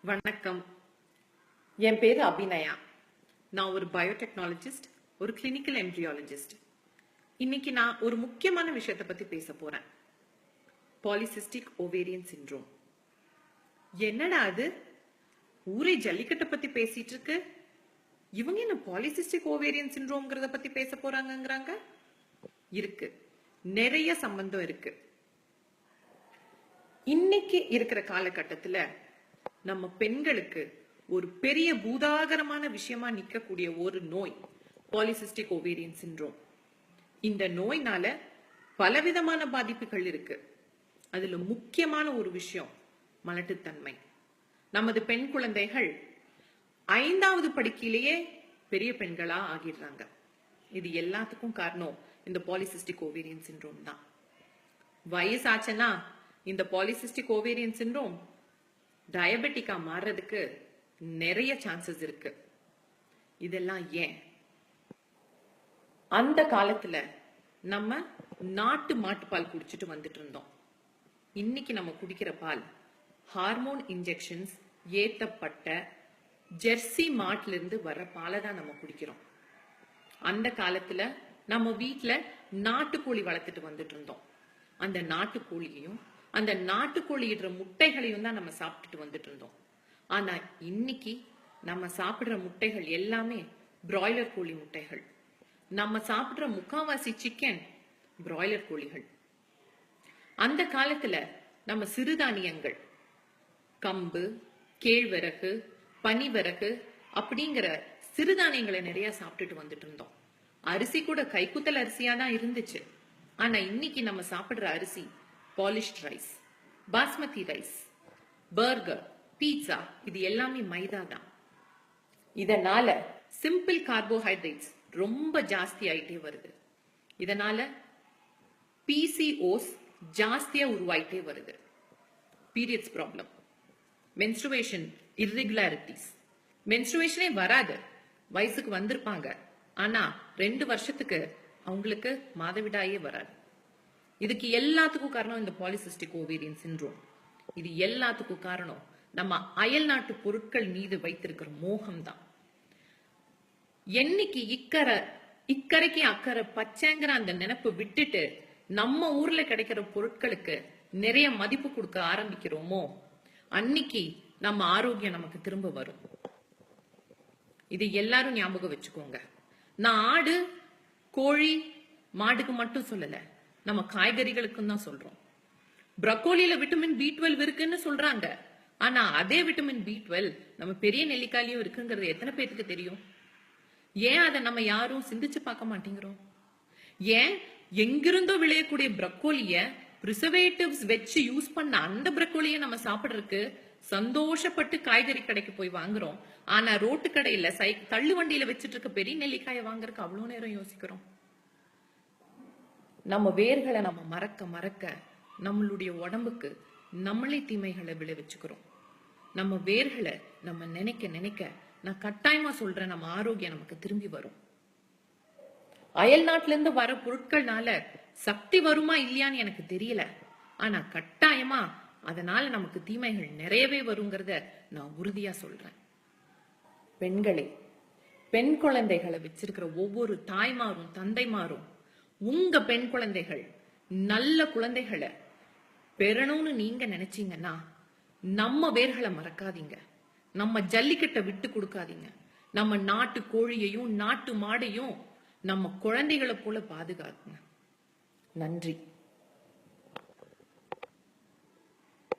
வணக்கம். என் பேரு அபிநயா. நான் ஒரு பயோடெக்னாலஜிஸ்ட், ஒரு கிளினிக்கல் எம்ப்ரியாலஜிஸ்ட். இன்னைக்கு நான் ஒரு முக்கியமான விஷயத்தை பத்தி பேச போறேன். Polycystic ovarian syndrome. என்னடா அது? ஊரே ஜல்லிக்கட்டை பத்தி பேசிட்டு இருக்கு. இவங்க என்ன பாலிசிஸ்டிக் ஓவேரியன் சிண்ட்ரோம்ங்கிறத பத்தி பேச போறாங்கங்கிறாங்க? இருக்கு, நிறைய சம்பந்தம் இருக்கு. இன்னைக்கு இருக்கிற காலகட்டத்துல நம்ம பெண்களுக்கு ஒரு பெரிய பூதாகரமான விஷயமா நிக்கக்கூடிய ஒரு நோய் பாலிசிஸ்டிக் ஓவேரியன் சிண்ட்ரோம். இந்த நோய்னால பலவிதமான பாதிப்புகள் இருக்கு. அதுல முக்கியமான ஒரு விஷயம் மலட்டுத்தன்மை. நமது பெண் குழந்தைகள் 5வது படிக்கையிலேயே பெரிய பெண்களா ஆகிடுறாங்க. இது எல்லாத்துக்கும் காரணம் இந்த பாலிசிஸ்டிக் ஓவேரியன் சிண்ட்ரோம் தான். வயசாச்சுன்னா இந்த பாலிசிஸ்டிக் ஓவேரியன் சிண்ட்ரோம் டயபெட்டிக்கா மாறுறதுக்கு நிறைய சான்சஸ் இருக்கு. இதெல்லாம் ஏன்? அந்த காலத்துல நம்ம நாட்டு மாட்டுப்பால் குடிச்சிட்டு வந்துட்டு இருந்தோம். இன்னைக்கு நம்ம குடிக்கிற பால் ஹார்மோன் இன்ஜெக்ஷன்ஸ் ஏத்தப்பட்ட ஜெர்சி மாட்டுல இருந்து வர்ற பாலை தான் நம்ம குடிக்கிறோம். அந்த காலத்துல நம்ம வீட்டுல நாட்டுக்கோழி வளர்த்துட்டு வந்துட்டு இருந்தோம். அந்த நாட்டுக்கோழியையும் அந்த நாட்டுக்கோழி இடுற முட்டைகளையும் தான் நம்ம சாப்பிட்டுட்டு வந்துட்டு இருந்தோம். ஆனா இன்னைக்கு நம்ம சாப்பிடுற முட்டைகள் எல்லாமே பிராய்லர் கோழி முட்டைகள். நம்ம சாப்பிடுற முக்காவாசி சிக்கன் பிராய்லர் கோழிகள். அந்த காலத்துல நம்ம சிறுதானியங்கள், கம்பு, கேழ்வரகு, பனிவரகு அப்படிங்கிற சிறுதானியங்களை நிறைய சாப்பிட்டுட்டு வந்துட்டு இருந்தோம். அரிசி கூட கைக்குத்தல் அரிசியா தான் இருந்துச்சு. ஆனா இன்னைக்கு நம்ம சாப்பிடுற அரிசி polished rice, basmati rice, burger, pizza, இது எல்லாமே மைதா தான். இதனால சிம்பிள் கார்போஹைட்ரேட்ஸ் ரொம்ப ஜாஸ்தி ஆயிட்டே வருது. இதனால பிசிஓஸ் ஜாஸ்தியா உருவாயிட்டே வருது. Periods problem, menstruation irregularities. மென்ஸ்ட்ருவேஷனே வராது, வயசுக்கு வந்திருப்பாங்க, ஆனா 2 வருஷத்துக்கு அவங்களுக்கு மாதவிடாயே வராது. இதுக்கு எல்லாத்துக்கும் காரணம் இந்த பாலிசிஸ்டிக் ஓவேரியன் சிண்ட்ரோம். இது எல்லாத்துக்கும் காரணம் நம்ம அயல் நாட்டு பொருட்கள் மீது வைத்திருக்கிற மோகம் தான். என்னைக்கு இக்கரைக்கு அக்கறை பச்சைங்கிற அந்த நினைப்பு விட்டுட்டு நம்ம ஊர்ல கிடைக்கிற பொருட்களுக்கு நிறைய மதிப்பு கொடுக்க ஆரம்பிக்கிறோமோ அன்னைக்கு நம்ம ஆரோக்கியம் நமக்கு திரும்ப வரும். இது எல்லாரும் ஞாபகம் வச்சுக்கோங்க. நான் ஆடு, கோழி, மாடுக்கு மட்டும் சொல்லல, நம்ம காய்கறிகளுக்கும் தான் சொல்றோம். ப்ரக்கோலியில விட்டமின் B12 இருக்குன்னு சொல்றாங்க. ஆனா அதே விட்டமின் B12 நம்ம பெரிய நெல்லிக்காயிலும் இருக்குங்கிறது எத்தனை பேருக்கு தெரியும்? ஏன் அதை நம்ம யாரும் சிந்திச்சு பார்க்க மாட்டேங்கிறோம்? ஏன் எங்கிருந்தோ விளையக்கூடிய ப்ரக்கோலிய பிரிசர்வேட்டிவ்ஸ் வச்சு யூஸ் பண்ண அந்த ப்ரக்கோலிய நம்ம சாப்பிடுறதுக்கு சந்தோஷப்பட்டு காய்கறி கடைக்கு போய் வாங்குறோம். ஆனா ரோட்டு கடையில தள்ளு வண்டியில வச்சுட்டு இருக்க பெரிய நெல்லிக்காயை வாங்குறதுக்கு அவ்வளவு நேரம் யோசிக்கிறோம். நம்ம வேர்களை நம்ம மறக்க மறக்க நம்மளுடைய உடம்புக்கு நம்மளே தீமைகளை விளைவிச்சுக்கிறோம். நம்ம வேர்களை நம்ம நினைக்க நினைக்க, நான் கட்டாயமா சொல்றேன், நம்ம ஆரோக்கியம் நமக்கு திரும்பி வரும். அயல் நாட்டுல இருந்து வர பொருட்கள்னால சக்தி வருமா இல்லையான்னு எனக்கு தெரியல. ஆனா கட்டாயமா அதனால நமக்கு தீமைகள் நிறையவே வருங்கிறத நான் உறுதியா சொல்றேன். பெண்களே, பெண் குழந்தைகளை வச்சிருக்கிற ஒவ்வொரு தாய்மாரும் தந்தைமாரும் உங்க பெண் குழந்தைகள் நல்ல குழந்தைகளை பெறணும்னு நீங்க நினைச்சீங்கன்னா நம்ம வேர்களை மறக்காதீங்க. நம்ம ஜல்லிக்கட்டை விட்டு கொடுக்காதீங்க. நம்ம நாட்டு கோழியையும் நாட்டு மாடையும் நம்ம குழந்தைகளை போல பாதுகாக்குங்க. நன்றி.